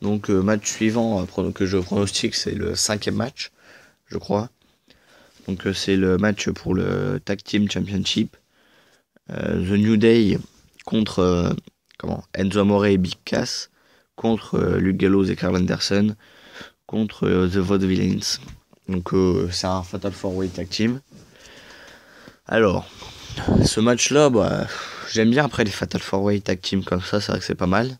Donc match suivant que je pronostique, c'est le 5e match, je crois. Donc c'est le match pour le Tag Team Championship. The New Day contre Enzo Amore et Big Cass, contre Luke Gallows et Karl Anderson, contre The Vaudevillains. Donc c'est un Fatal 4-Way Tag Team. Alors, ce match-là, j'aime bien après les Fatal 4-Way Tag Team comme ça, c'est vrai que c'est pas mal.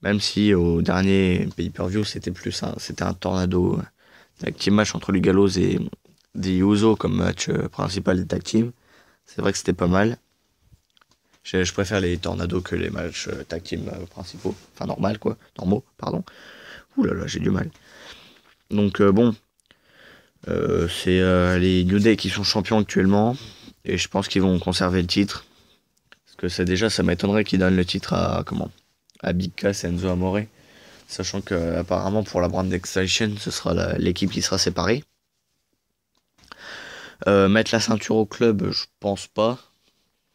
Même si au dernier pay-per-view, c'était un tornado tag team match entre Luke Gallows et des Usos comme match principal des tag team. C'est vrai que c'était pas mal. Je préfère les tornados que les matchs tag team principaux. Enfin, normaux, pardon. Ouh là là, j'ai du mal. Donc c'est les New Day qui sont champions actuellement. Et je pense qu'ils vont conserver le titre. Parce que ça m'étonnerait qu'ils donnent le titre à Big Cass et Enzo Amore. Sachant que apparemment pour la Brand Extraction, ce sera l'équipe qui sera séparée. Mettre la ceinture au club, je pense pas.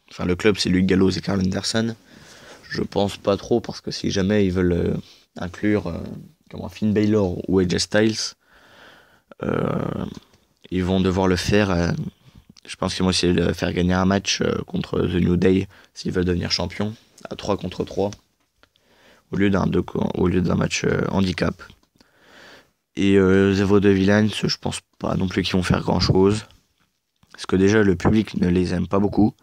Enfin, le club, c'est Luke Gallows et Karl Anderson. Je pense pas trop, parce que si jamais ils veulent inclure Finn Balor ou AJ Styles, ils vont devoir le faire. Je pense qu'ils vont essayer de faire gagner un match contre The New Day s'ils veulent devenir champions, à 3 contre 3, au lieu d'un match handicap. Et The Vaudevillains, je pense pas non plus qu'ils vont faire grand chose. Parce que déjà, le public ne les aime pas beaucoup.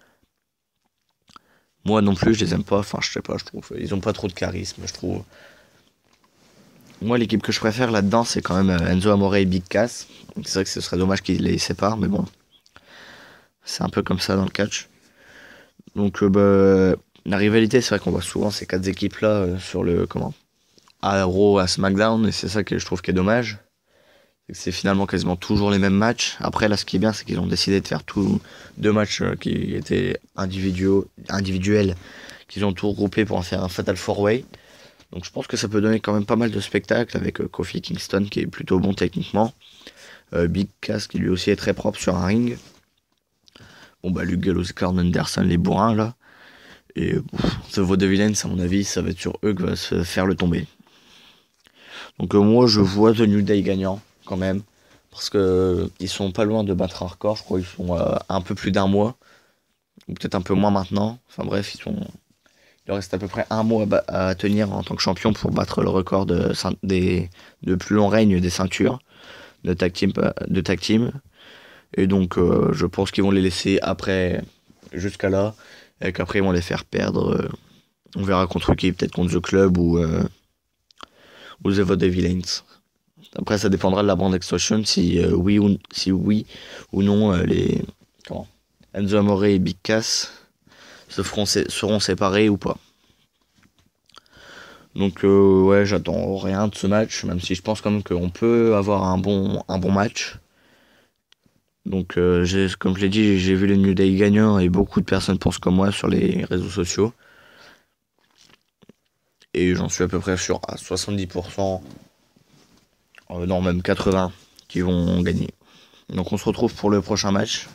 Moi non plus, je les aime pas. Enfin, je sais pas, je trouve. Ils ont pas trop de charisme, je trouve. Moi, l'équipe que je préfère là-dedans, c'est quand même Enzo Amore et Big Cass. C'est vrai que ce serait dommage qu'ils les séparent, mais bon. C'est un peu comme ça dans le catch. Donc, la rivalité, c'est vrai qu'on voit souvent ces 4 équipes-là sur à Raw, à SmackDown, et c'est ça que je trouve qui est dommage. C'est finalement quasiment toujours les mêmes matchs. Après, là, ce qui est bien, c'est qu'ils ont décidé de faire deux matchs qui étaient individuels, qu'ils ont tout regroupé pour en faire un Fatal 4-Way. Donc je pense que ça peut donner quand même pas mal de spectacles avec Kofi Kingston qui est plutôt bon techniquement. Big Cass qui lui aussi est très propre sur un ring. Luke Gallows et Karl Anderson, les bourrins là. Et The Vaudevillains, à mon avis, ça va être sur eux que va se faire le tomber. Donc moi, je vois The New Day gagnant quand même. Parce que ils sont pas loin de battre un record. Je crois qu'ils sont un peu plus d'un mois. Ou peut-être un peu moins maintenant. Enfin bref, il leur reste à peu près un mois à tenir en tant que champion pour battre le record de plus long règne des ceintures de tag team. Et donc je pense qu'ils vont les laisser jusqu'à là. Et qu'après ils vont les faire perdre. On verra contre qui, peut-être contre The Club ou The Vaudevillains. Après ça dépendra de la Brand Extraction si oui ou non Enzo Amore et Big Cass seront séparés ou pas. Donc ouais, j'attends rien de ce match, même si je pense quand même qu'on peut avoir un bon match. Donc comme je l'ai dit, j'ai vu le New Day gagnant et beaucoup de personnes pensent comme moi sur les réseaux sociaux. Et j'en suis à peu près sûr à 70%, non même 80%, qui vont gagner. Donc on se retrouve pour le prochain match.